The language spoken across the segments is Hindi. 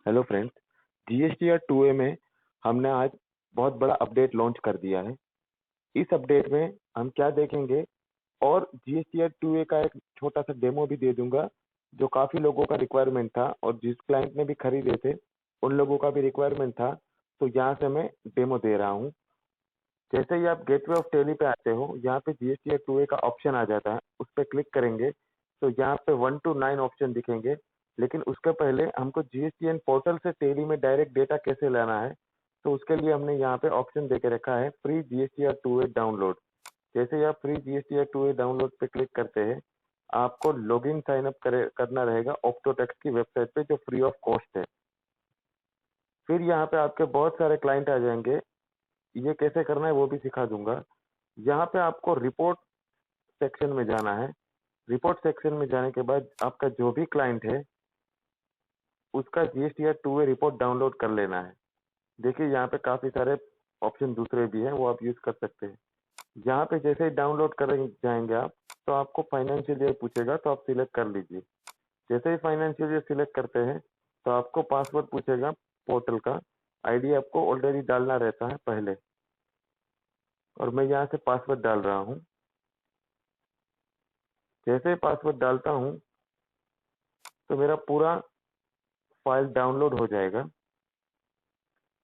हेलो फ्रेंड्स, जीएसटीआर 2A में हमने आज बहुत बड़ा अपडेट लॉन्च कर दिया है। इस अपडेट में हम क्या देखेंगे और जीएसटीआर 2A का एक छोटा सा डेमो भी दे दूंगा, जो काफ़ी लोगों का रिक्वायरमेंट था और जिस क्लाइंट ने भी खरीदे थे, उन लोगों का भी रिक्वायरमेंट था, तो यहाँ से मैं डेमो दे रहा हूँ। जैसे ही आप गेटवे ऑफ टेली पे आते हो, यहाँ पे जीएसटीआर 2A का ऑप्शन आ जाता है, उस पर क्लिक करेंगे तो यहाँ पे 1 to 9 ऑप्शन दिखेंगे। लेकिन उसके पहले हमको जीएसटीएन पोर्टल से टेली में डायरेक्ट डेटा कैसे लाना है, तो उसके लिए हमने यहाँ पे ऑप्शन दे के रखा है फ्री जीएसटीआर 2A डाउनलोड। जैसे ही आप फ्री जीएसटीआर 2A डाउनलोड पे क्लिक करते हैं, आपको लॉगिन साइन अप करना रहेगा ऑप्टोटेक्स की वेबसाइट पे, जो फ्री ऑफ कॉस्ट है। फिर यहाँ पे आपके बहुत सारे क्लाइंट आ जाएंगे, ये कैसे करना है वो भी सिखा दूंगा। यहाँ पे आपको रिपोर्ट सेक्शन में जाना है। रिपोर्ट सेक्शन में जाने के बाद आपका जो भी क्लाइंट है, उसका जीएसटीआर 2A रिपोर्ट डाउनलोड कर लेना है। देखिए यहाँ पे काफ़ी सारे ऑप्शन दूसरे भी हैं, वो आप यूज़ कर सकते हैं। यहाँ पे जैसे ही डाउनलोड कर जाएंगे आप, तो आपको फाइनेंशियल ईयर पूछेगा, तो आप सिलेक्ट कर लीजिए। जैसे ही फाइनेंशियल ईयर सिलेक्ट करते हैं, तो आपको पासवर्ड पूछेगा पोर्टल का। आईडी आपको ऑलरेडी डालना रहता है पहले, और मैं यहाँ से पासवर्ड डाल रहा हूँ। जैसे ही पासवर्ड डालता हूँ, तो मेरा पूरा फाइल डाउनलोड हो जाएगा।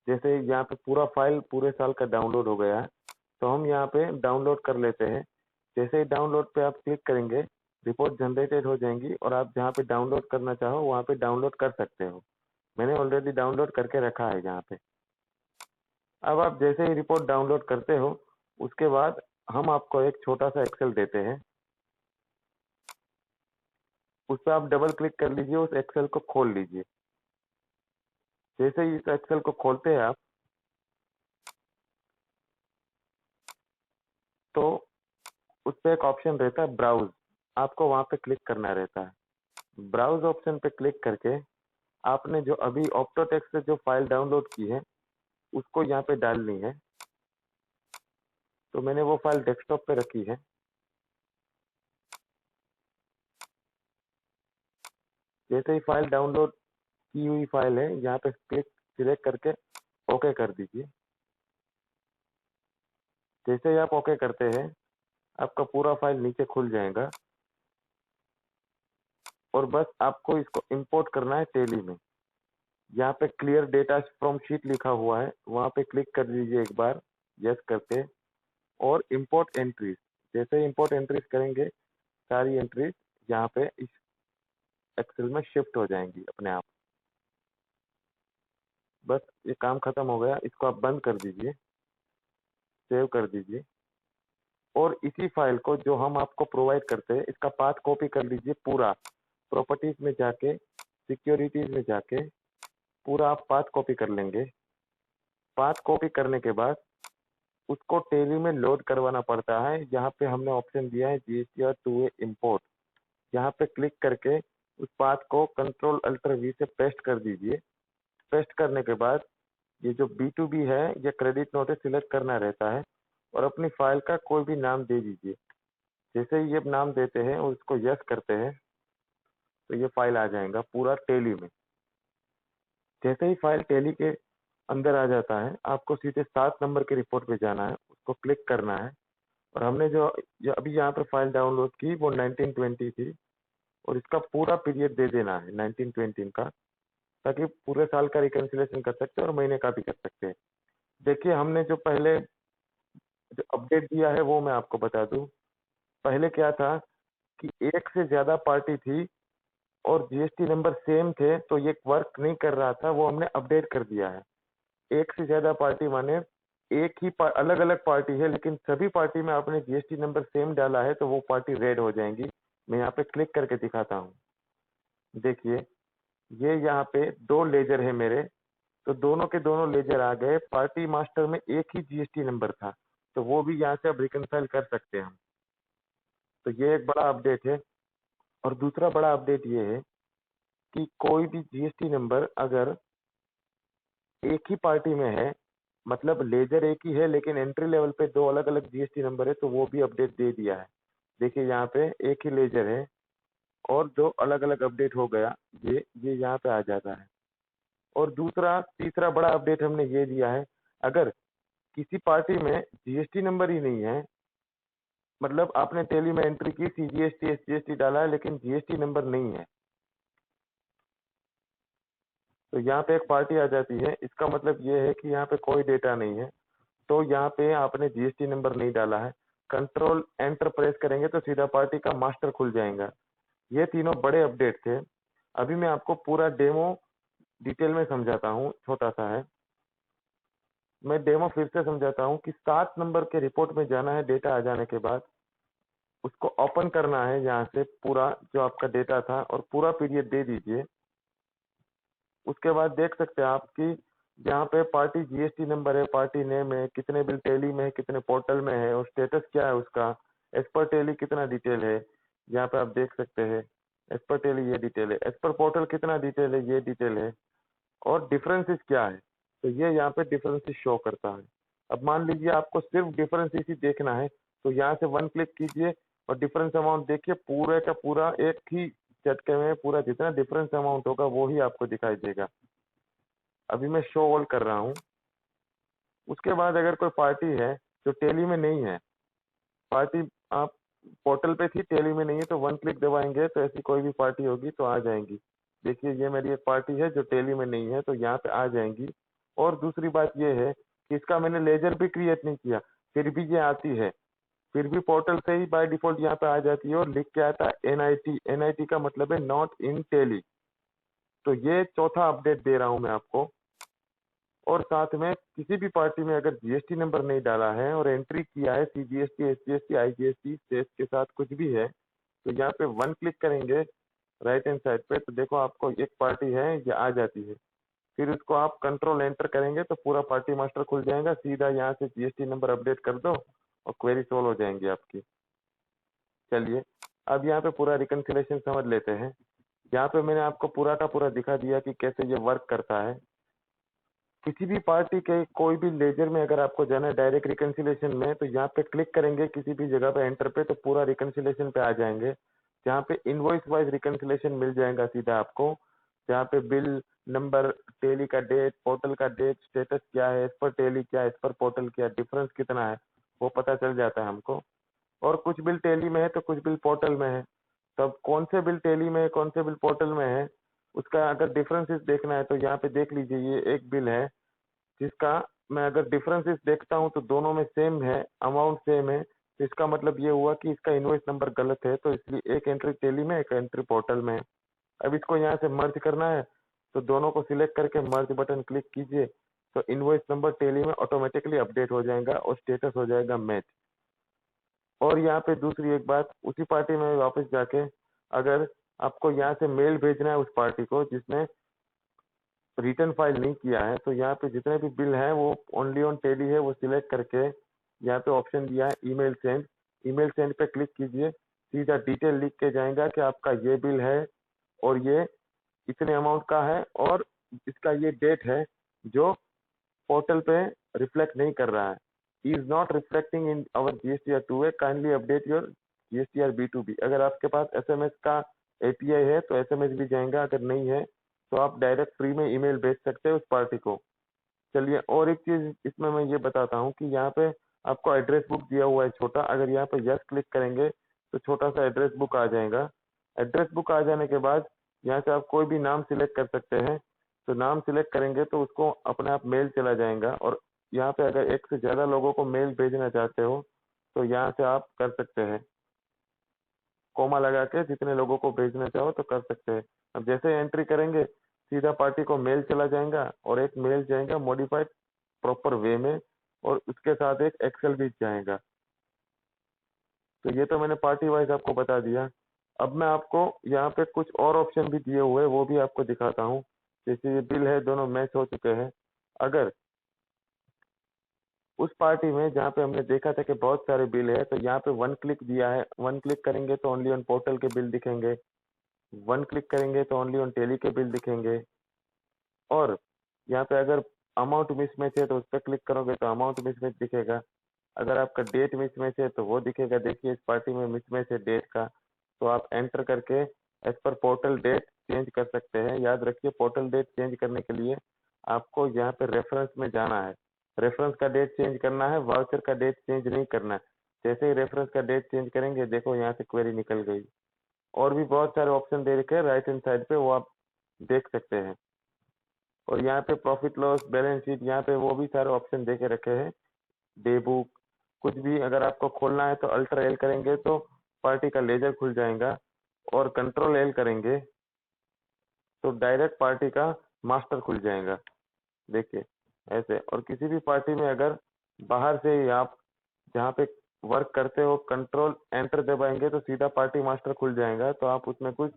जैसे यहाँ पे पूरा फाइल पूरे साल का डाउनलोड हो गया है, तो हम यहाँ पे डाउनलोड कर लेते हैं। जैसे ही डाउनलोड पे आप क्लिक करेंगे, रिपोर्ट जनरेटेड हो जाएंगी और आप जहाँ पे डाउनलोड करना चाहो वहाँ पे डाउनलोड कर सकते हो। मैंने ऑलरेडी डाउनलोड करके रखा है यहाँ पे। अब आप जैसे ही रिपोर्ट डाउनलोड करते हो, उसके बाद हम आपको एक छोटा सा एक्सेल देते हैं। उस पर आप डबल क्लिक कर लीजिए, उस एक्सेल को खोल लीजिए। जैसे ही इस एक्सेल को खोलते हैं आप, तो उस पर एक ऑप्शन रहता है ब्राउज, आपको वहाँ पे क्लिक करना रहता है। ब्राउज ऑप्शन पे क्लिक करके आपने जो अभी ऑप्टोटेक्स से जो फाइल डाउनलोड की है, उसको यहाँ पे डालनी है। तो मैंने वो फाइल डेस्कटॉप पे रखी है। जैसे ही फाइल डाउनलोड की हुई फाइल है, यहाँ पे क्लिक सिलेक्ट करके ओके कर दीजिए। जैसे ही आप ओके करते हैं, आपका पूरा फाइल नीचे खुल जाएगा और बस आपको इसको इंपोर्ट करना है टेली में। यहाँ पे क्लियर डेटा फ्रॉम शीट लिखा हुआ है, वहाँ पे क्लिक कर दीजिए एक बार यस करके, और इंपोर्ट एंट्रीज। जैसे ही इंपोर्ट एंट्रीज करेंगे, सारी एंट्रीज यहाँ पे इस एक्सेल में शिफ्ट हो जाएंगी अपने आप। बस ये काम खत्म हो गया, इसको आप बंद कर दीजिए, सेव कर दीजिए। और इसी फाइल को जो हम आपको प्रोवाइड करते हैं, इसका पाथ कॉपी कर लीजिए पूरा। प्रॉपर्टीज में जाके, सिक्योरिटीज में जाके पूरा आप पाथ कॉपी कर लेंगे। पाथ कॉपी करने के बाद उसको टेली में लोड करवाना पड़ता है। यहाँ पे हमने ऑप्शन दिया है जीएसटीआर 2A इंपोर्ट। यहाँ पे क्लिक करके उस पाथ को कंट्रोल अल्टर वी से पेस्ट कर दीजिए। पेस्ट करने के बाद ये जो B2B है, ये क्रेडिट नोटिस सिलेक्ट करना रहता है और अपनी फाइल का कोई भी नाम दे दीजिए। जैसे ही ये नाम देते हैं और उसको यस करते हैं, तो ये फाइल आ जाएगा पूरा टेली में। जैसे ही फाइल टेली के अंदर आ जाता है, आपको सीधे 7 नंबर की रिपोर्ट पे जाना है, उसको क्लिक करना है। और हमने जो अभी यहाँ पर फाइल डाउनलोड की वो 1920 थी, और इसका पूरा पीरियड दे देना है 1920 का, ताकि पूरे साल का रिकन्सिलेशन कर सकते हैं और महीने का भी कर सकते हैं। देखिए, हमने जो पहले जो अपडेट दिया है वो मैं आपको बता दूं। पहले क्या था कि एक से ज्यादा पार्टी थी और जीएसटी नंबर सेम थे, तो ये वर्क नहीं कर रहा था, वो हमने अपडेट कर दिया है। एक से ज्यादा पार्टी माने एक ही अलग अलग पार्टी है, लेकिन सभी पार्टी में आपने जीएसटी नंबर सेम डाला है, तो वो पार्टी रेड हो जाएंगी। मैं यहाँ पे क्लिक करके दिखाता हूँ। देखिए, ये यहाँ पे 2 लेजर है मेरे, तो दोनों के दोनों लेजर आ गए। पार्टी मास्टर में एक ही जीएसटी नंबर था, तो वो भी यहाँ से अब रिकनसाइल कर सकते हैं हम। तो ये एक बड़ा अपडेट है। और दूसरा बड़ा अपडेट ये है कि कोई भी जीएसटी नंबर अगर एक ही पार्टी में है, मतलब लेजर एक ही है लेकिन एंट्री लेवल पे 2 अलग अलग जीएसटी नंबर है, तो वो भी अपडेट दे दिया है। देखिए, यहाँ पे एक ही लेजर है और 2 अलग अलग अपडेट हो गया, ये यहाँ पे आ जाता है। और दूसरा तीसरा बड़ा अपडेट हमने ये दिया है, अगर किसी पार्टी में जीएसटी नंबर ही नहीं है, मतलब आपने टैली में एंट्री की, सीजीएसटी एसजीएसटी डाला है, लेकिन जीएसटी नंबर नहीं है, तो यहाँ पे एक पार्टी आ जाती है। इसका मतलब ये है कि यहाँ पे कोई डेटा नहीं है, तो यहाँ पे आपने जीएसटी नंबर नहीं डाला है। कंट्रोल एंटर प्रेस करेंगे तो सीधा पार्टी का मास्टर खुल जाएगा। ये तीनों बड़े अपडेट थे। अभी मैं आपको पूरा डेमो डिटेल में समझाता हूँ, छोटा सा है। मैं डेमो फिर से समझाता हूँ कि 7 नंबर के रिपोर्ट में जाना है। डेटा आ जाने के बाद उसको ओपन करना है, यहाँ से पूरा जो आपका डेटा था और पूरा पीरियड दे दीजिए। उसके बाद देख सकते हैं आपकी यहाँ पे पार्टी जीएसटी नंबर है, पार्टी नेम है, कितने बिल टैली में है, कितने पोर्टल में है और स्टेटस क्या है उसका, एज पर टैली कितना डिटेल है, यहाँ पे आप देख सकते हैं। एज पर टैली ये डिटेल है, एज पर पोर्टल कितना डिटेल है, ये डिटेल है, और डिफरेंसेस क्या है, तो ये यहाँ पे डिफरेंसेस शो करता है। अब मान लीजिए आपको सिर्फ डिफरेंसेस ही देखना है, तो यहाँ से 1 क्लिक कीजिए और डिफरेंस अमाउंट देखिए, पूरे का पूरा एक ही झटके में पूरा जितना डिफरेंस अमाउंट होगा वो ही आपको दिखाई देगा। अभी मैं शो ऑल कर रहा हूँ। उसके बाद अगर कोई पार्टी है जो टैली में नहीं है, पार्टी आप पोर्टल पे थी, टैली में नहीं है, तो 1 क्लिक दबाएंगे तो ऐसी कोई भी पार्टी होगी तो आ जाएंगी। देखिए ये मेरी एक पार्टी है जो टैली में नहीं है, तो यहाँ पे आ जाएंगी। और दूसरी बात ये है कि इसका मैंने लेजर भी क्रिएट नहीं किया, फिर भी ये आती है, फिर भी पोर्टल से ही बाय डिफॉल्ट यहाँ पे आ जाती है और लिख के आता है एनआईटी। एनआईटी का मतलब है नॉट इन टैली। तो ये चौथा अपडेट दे रहा हूँ मैं आपको। और साथ में किसी भी पार्टी में अगर जीएसटी नंबर नहीं डाला है और एंट्री किया है सीजीएसटी एसजीएसटी आईजीएसटी सेस के साथ कुछ भी है, तो यहाँ पे 1 क्लिक करेंगे राइट हैंड साइड पे, तो देखो आपको एक पार्टी है ये आ जाती है। फिर उसको आप कंट्रोल एंटर करेंगे तो पूरा पार्टी मास्टर खुल जाएगा। सीधा यहाँ से जीएसटी नंबर अपडेट कर दो और क्वेरी सोल्व हो जाएंगी आपकी। चलिए अब यहाँ पे पूरा रिकन्सिलेशन समझ लेते हैं। यहाँ पे मैंने आपको पूरा का पूरा दिखा दिया कि कैसे ये वर्क करता है। किसी भी पार्टी के कोई भी लेजर में अगर आपको जाना है डायरेक्ट रिकन्सिलेशन में, तो यहाँ पे क्लिक करेंगे किसी भी जगह पे एंटर पे, तो पूरा रिकन्सिलेशन पे आ जाएंगे। जहाँ पे इनवॉइस वाइज रिकन्सिलेशन मिल जाएगा सीधा आपको, जहाँ पे बिल नंबर, टैली का डेट, पोर्टल का डेट, स्टेटस क्या है, इस पर टैली क्या है, इस पर पोर्टल क्या, डिफरेंस कितना है, वो पता चल जाता है हमको। और कुछ बिल टैली में है तो कुछ बिल पोर्टल में है, तब कौन से बिल टैली में है कौन से बिल पोर्टल में है उसका अगर डिफरेंसेस देखना है तो यहाँ पे देख लीजिए। ये एक बिल है जिसका मैं अगर डिफरेंसेस देखता हूँ तो दोनों में सेम है, अमाउंट सेम है, तो इसका मतलब ये हुआ कि इसका इनवॉइस नंबर गलत है, तो इसलिए एक एंट्री टैली में एक एंट्री पोर्टल में है। अब इसको यहाँ से मर्ज करना है तो दोनों को सिलेक्ट करके मर्ज बटन क्लिक कीजिए, तो इनवॉइस नंबर टैली में ऑटोमेटिकली अपडेट हो जाएगा और स्टेटस हो जाएगा मैच। और यहाँ पे दूसरी एक बात, उसी पार्टी में वापस जाके अगर आपको यहाँ से मेल भेजना है उस पार्टी को जिसने रिटर्न फाइल नहीं किया है, तो यहाँ पे जितने भी बिल हैं वो ओनली ऑन टैली है, वो सिलेक्ट करके यहाँ पे ऑप्शन दिया है ईमेल सेंड। ईमेल सेंड पे क्लिक कीजिए, सीधा डिटेल लिख के जाएगा कि आपका ये बिल है और ये इतने अमाउंट का है और इसका ये डेट है जो पोर्टल पे रिफ्लेक्ट नहीं कर रहा है। Is not reflecting in our GSTR 2 kindly update your GSTR B2B। अगर आपके पास एसएमएस का एपीआई है तो एसएमएस भी जाएगा, अगर नहीं है तो आप डायरेक्ट फ्री में ईमेल भेज सकते हैं उस पार्टी को। चलिए और एक चीज इसमें मैं ये बताता हूँ कि यहाँ पे आपको एड्रेस बुक दिया हुआ है छोटा, अगर यहाँ पे यस क्लिक करेंगे तो छोटा सा एड्रेस बुक आ जाएगा। एड्रेस बुक आ जाने के बाद यहाँ से आप कोई भी नाम सिलेक्ट कर सकते हैं, तो नाम सिलेक्ट करेंगे तो उसको अपने आप मेल चला जाएगा। और यहाँ पे अगर एक से ज्यादा लोगों को मेल भेजना चाहते हो तो यहाँ से आप कर सकते हैं, कोमा लगा के जितने लोगों को भेजना चाहो तो कर सकते हैं। अब जैसे एंट्री करेंगे सीधा पार्टी को मेल चला जाएगा और एक मेल जाएगा मॉडिफाइड प्रॉपर वे में और उसके साथ एक एक्सेल भी जाएगा। तो ये तो मैंने पार्टी वाइज आपको बता दिया। अब मैं आपको यहाँ पे कुछ और ऑप्शन भी दिए हुए हैं वो भी आपको दिखाता हूँ। जैसे ये बिल है, दोनों मैच हो चुके हैं। अगर उस पार्टी में जहाँ पे हमने देखा था कि बहुत सारे बिल है, तो यहाँ पे 1 क्लिक दिया है, 1 क्लिक करेंगे तो ओनली ऑन पोर्टल के बिल दिखेंगे, 1 क्लिक करेंगे तो ओनली ऑन टैली के बिल दिखेंगे। और यहाँ पे अगर अमाउंट मिसमैच है तो उस पर क्लिक करोगे तो अमाउंट मिसमैच दिखेगा। अगर आपका डेट मिसमैच है तो वो दिखेगा। देखिए इस पार्टी में मिसमैच है डेट का, तो आप एंटर करके as per portal date change कर सकते हैं। याद रखिए पोर्टल डेट चेंज करने के लिए आपको यहाँ पे रेफरेंस में जाना है, रेफरेंस का डेट चेंज करना है, वाउचर का डेट चेंज नहीं करना है। जैसे ही रेफरेंस का डेट चेंज करेंगे, देखो यहाँ से क्वेरी निकल गई। और भी बहुत सारे ऑप्शन दे रखे हैं राइट हैंड साइड पे, वो आप देख सकते हैं। और यहाँ पे प्रॉफिट लॉस, बैलेंस शीट, यहाँ पे वो भी सारे ऑप्शन दे के रखे हैं। डे बुक, कुछ भी अगर आपको खोलना है तो अल्टर एल करेंगे तो पार्टी का लेजर खुल जाएगा, और कंट्रोल एल करेंगे तो डायरेक्ट पार्टी का मास्टर खुल जाएगा। देखिए ऐसे। और किसी भी पार्टी में अगर बाहर से ही आप जहाँ पे वर्क करते हो कंट्रोल एंटर दबाएंगे तो सीधा पार्टी मास्टर खुल जाएगा। तो आप उसमें कुछ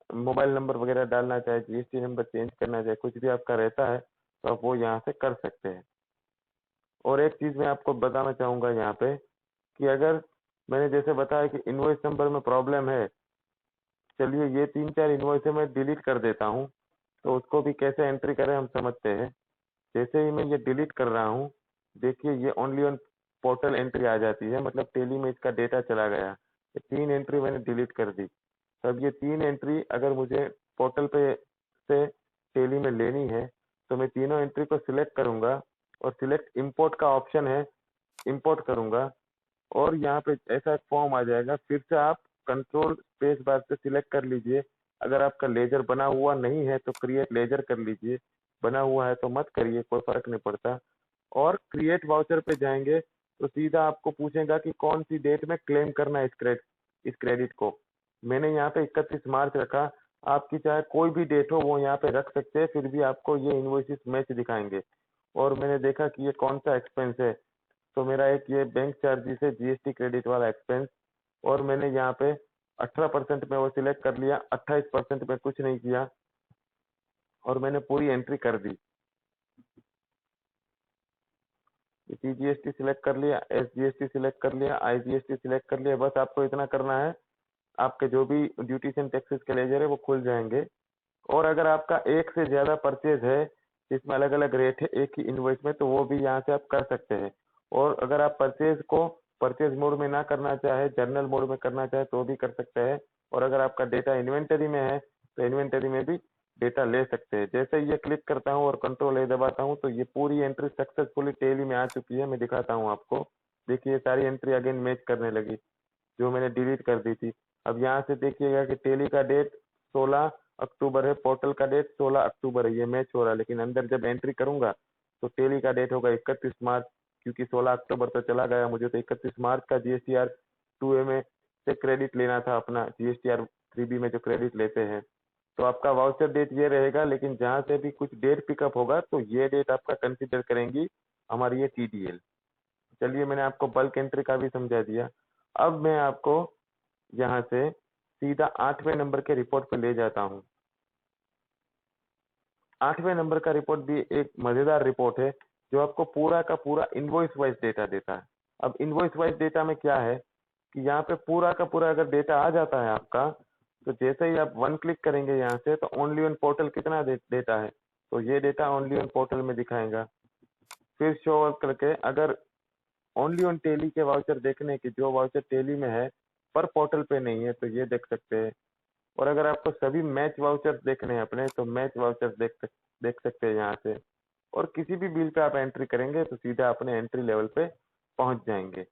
मोबाइल नंबर वगैरह डालना चाहे, जीएसटी नंबर चेंज करना चाहे, कुछ भी आपका रहता है तो आप वो यहाँ से कर सकते हैं। और एक चीज मैं आपको बताना चाहूंगा यहाँ पे कि अगर मैंने जैसे बताया कि इनवॉइस नंबर में प्रॉब्लम है, चलिए ये 3-4 इनवॉइस मैं डिलीट कर देता हूँ, तो उसको भी कैसे एंट्री करें हम समझते हैं। जैसे ही मैं ये डिलीट कर रहा हूँ, देखिए ये ओनली ऑन पोर्टल एंट्री आ जाती है, मतलब टेली में इसका डेटा चला गया। ये 3 एंट्री मैंने डिलीट कर दी। तब ये 3 एंट्री अगर मुझे पोर्टल पे से टेली में लेनी है तो मैं तीनों एंट्री को सिलेक्ट करूंगा और सिलेक्ट इंपोर्ट का ऑप्शन है, इंपोर्ट करूंगा और यहाँ पे ऐसा एक फॉर्म आ जाएगा। फिर से आप कंट्रोल स्पेस बार से सिलेक्ट कर लीजिए। अगर आपका लेजर बना हुआ नहीं है तो क्रिएट लेजर कर लीजिए, बना हुआ है तो मत करिए, कोई फर्क नहीं पड़ता। और क्रिएट वाउचर पे जाएंगे तो सीधा आपको पूछेगा कि कौन सी डेट में क्लेम करना है इस क्रेडिट को। मैंने यहाँ पे 31 मार्च रखा, आपकी चाहे कोई भी डेट हो वो यहाँ पे रख सकते हैं, फिर भी आपको ये इनवॉइसेस मैच दिखाएंगे। और मैंने देखा कि ये कौन सा एक्सपेंस है, तो मेरा एक ये बैंक चार्जेस है, जीएसटी क्रेडिट वाला एक्सपेंस, और मैंने यहाँ पे 18% में वो सिलेक्ट कर लिया, 28% में कुछ नहीं किया और मैंने पूरी एंट्री कर दी। सीजीएसटी सिलेक्ट कर लिया, एसजीएसटी सिलेक्ट कर लिया, आईजीएसटी सिलेक्ट कर लिया। बस आपको इतना करना है, आपके जो भी ड्यूटीज एंड टैक्सेस के लेजर है वो खुल जाएंगे। और अगर आपका एक से ज्यादा परचेज है जिसमें अलग अलग रेट है एक ही इनवॉइस में, तो वो भी यहाँ से आप कर सकते हैं। और अगर आप परचेज को परचेज मोड में ना करना चाहे, जर्नल मोड में करना चाहे तो भी कर सकते हैं। और अगर आपका डेटा इन्वेंटरी में है तो इन्वेंटरी में भी डेटा ले सकते हैं। जैसे ये क्लिक करता हूँ और कंट्रोल ए दबाता हूँ तो ये पूरी एंट्री सक्सेसफुली टेली में आ चुकी है। मैं दिखाता हूँ आपको, देखिए सारी एंट्री अगेन मैच करने लगी जो मैंने डिलीट कर दी थी। अब यहाँ से देखिएगा कि टेली का डेट 16 अक्टूबर है, पोर्टल का डेट 16 अक्टूबर है, ये मैच हो रहा है। लेकिन अंदर जब एंट्री करूंगा तो टेली का डेट होगा 31 मार्च, क्योंकि 16 अक्टूबर तो चला गया, मुझे तो 31 मार्च का जीएसटीआर 2A में से क्रेडिट लेना था, अपना जीएसटीआर 3B में जो क्रेडिट लेते हैं। तो आपका वाउचर डेट ये रहेगा, लेकिन जहाँ से भी कुछ डेट पिकअप होगा तो ये डेट आपका कंसिडर करेंगी हमारी ये टीडीएल। चलिए मैंने आपको बल्क एंट्री का भी समझा दिया। अब मैं आपको यहाँ से सीधा 8वें नंबर के रिपोर्ट पे ले जाता हूँ। 8वें नंबर का रिपोर्ट भी एक मजेदार रिपोर्ट है जो आपको पूरा का पूरा इनवॉइस वाइज डेटा देता है। अब इनवॉइस वाइज डेटा में क्या है कि यहाँ पे पूरा का पूरा अगर डेटा आ जाता है आपका, तो जैसे ही आप वन क्लिक करेंगे यहाँ से तो ओनली ऑन पोर्टल कितना डेटा है, तो ये डेटा ओनली ऑन पोर्टल में दिखाएगा। फिर शो करके अगर ओनली ऑन टेली के वाउचर देखने की, जो वाउचर टेली में है पर पोर्टल पे नहीं है, तो ये देख सकते हैं। और अगर आपको सभी मैच वाउचर्स देखने हैं अपने, तो मैच वाउचर्स देख सकते हैं यहाँ से। और किसी भी बिल पे आप एंट्री करेंगे तो सीधा अपने एंट्री लेवल पे पहुंच जाएंगे।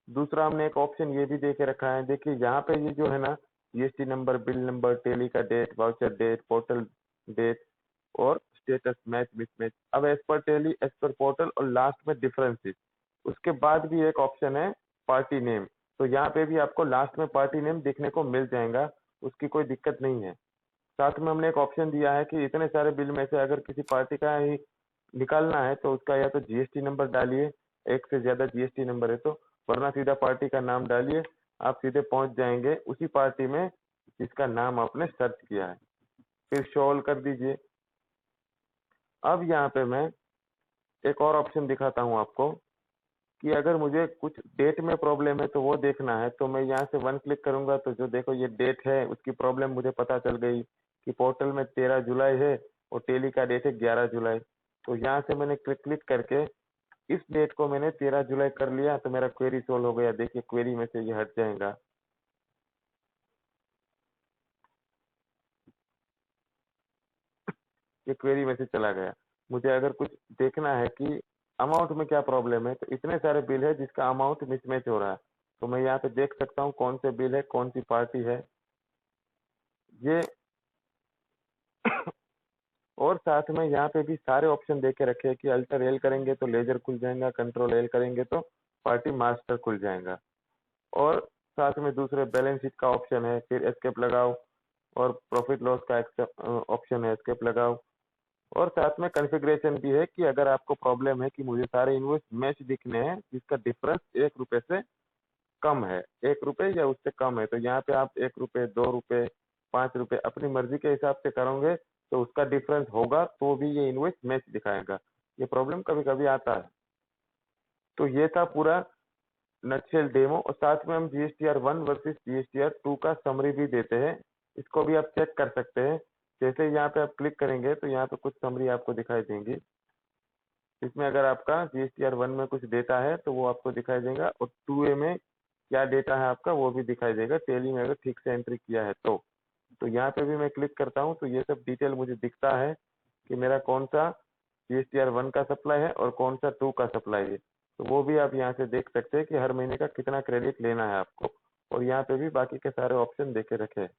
दूसरा हमने एक ऑप्शन ये भी दे के रखा है, देखिए यहाँ पे ये जो है ना, GST number, bill number, Tally का date, voucher date, portal date और स्टेटस मैच मिसमैच। अब as per Tally, as per portal और लास्ट में डिफरेंसेस। उसके बाद भी एक ऑप्शन है पार्टी नेम, तो यहाँ पे भी आपको लास्ट में पार्टी नेम देखने को मिल जाएगा, उसकी कोई दिक्कत नहीं है। साथ में हमने एक ऑप्शन दिया है कि इतने सारे बिल में से अगर किसी पार्टी का ही निकालना है तो उसका या तो जीएसटी नंबर डालिए, एक से ज्यादा जीएसटी नंबर है तो, वरना सीधा पार्टी का नाम डालिए, आप सीधे पहुंच जाएंगे उसी पार्टी में जिसका नाम आपने सर्च किया है। फिर शो ऑल कर दीजिए। अब यहाँ पे मैं एक और ऑप्शन दिखाता हूँ आपको कि अगर मुझे कुछ डेट में प्रॉब्लम है तो वो देखना है, तो मैं यहाँ से वन क्लिक करूंगा तो जो देखो ये डेट है उसकी प्रॉब्लम मुझे पता चल गई कि पोर्टल में 13 जुलाई है और टेली का डेट है 11 जुलाई। तो यहाँ से मैंने क्लिक करके इस डेट को मैंने 13 जुलाई कर लिया, तो मेरा क्वेरी सोल्व हो गया। देखिए क्वेरी में से ये हट जाएगा। ये क्वेरी में से चला गया। मुझे अगर कुछ देखना है कि अमाउंट में क्या प्रॉब्लम है, तो इतने सारे बिल है जिसका अमाउंट मिसमैच हो रहा है। तो मैं यहाँ पे देख सकता हूँ कौन से बिल है, कौन सी पार्टी है ये। और साथ में यहाँ पे भी सारे ऑप्शन दे के रखे हैं कि अल्टर एल करेंगे तो लेजर खुल जाएगा, कंट्रोल एल करेंगे तो पार्टी मास्टर खुल जाएगा। और साथ में दूसरे बैलेंस शीट का ऑप्शन है, फिर एस्केप लगाओ, और प्रॉफिट लॉस का ऑप्शन है, एस्केप लगाओ। और साथ में कॉन्फ़िगरेशन भी है कि अगर आपको प्रॉब्लम है कि मुझे सारे इनवॉइस मैच दिखने हैं जिसका डिफरेंस 1 रुपए से कम है, 1 रुपए या उससे कम है, तो यहाँ पे आप 1 रुपए, 2 रुपए, 5 रुपए अपनी मर्जी के हिसाब से करोगे तो उसका डिफरेंस होगा तो भी ये इनवॉइस मैच दिखाएगा। ये प्रॉब्लम कभी कभी आता है। तो ये था पूरा नटशेल डेमो, और साथ में हम GSTR1 वर्सेस GSTR2 का समरी भी देते हैं। इसको भी आप चेक कर सकते हैं। जैसे यहाँ पे आप क्लिक करेंगे तो यहाँ पे कुछ समरी आपको दिखाई देंगी। इसमें अगर आपका GSTR1 में कुछ डेटा है तो वो आपको दिखाई देगा, और 2A में क्या डेटा है आपका वो भी दिखाई देगा, टेली में अगर ठीक से एंट्री किया है तो यहाँ पे भी मैं क्लिक करता हूँ तो ये सब डिटेल मुझे दिखता है कि मेरा कौन सा GSTR1 का सप्लाई है और कौन सा 2 का सप्लाई है। तो वो भी आप यहाँ से देख सकते हैं कि हर महीने का कितना क्रेडिट लेना है आपको, और यहाँ पे भी बाकी के सारे ऑप्शन देके रखे हैं।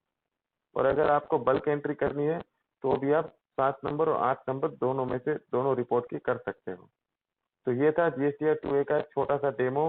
और अगर आपको बल्क एंट्री करनी है तो भी आप 7 नंबर और 8 नंबर दोनों में से दोनों रिपोर्ट की कर सकते हो। तो ये था GSTR2A का एक छोटा सा डेमो।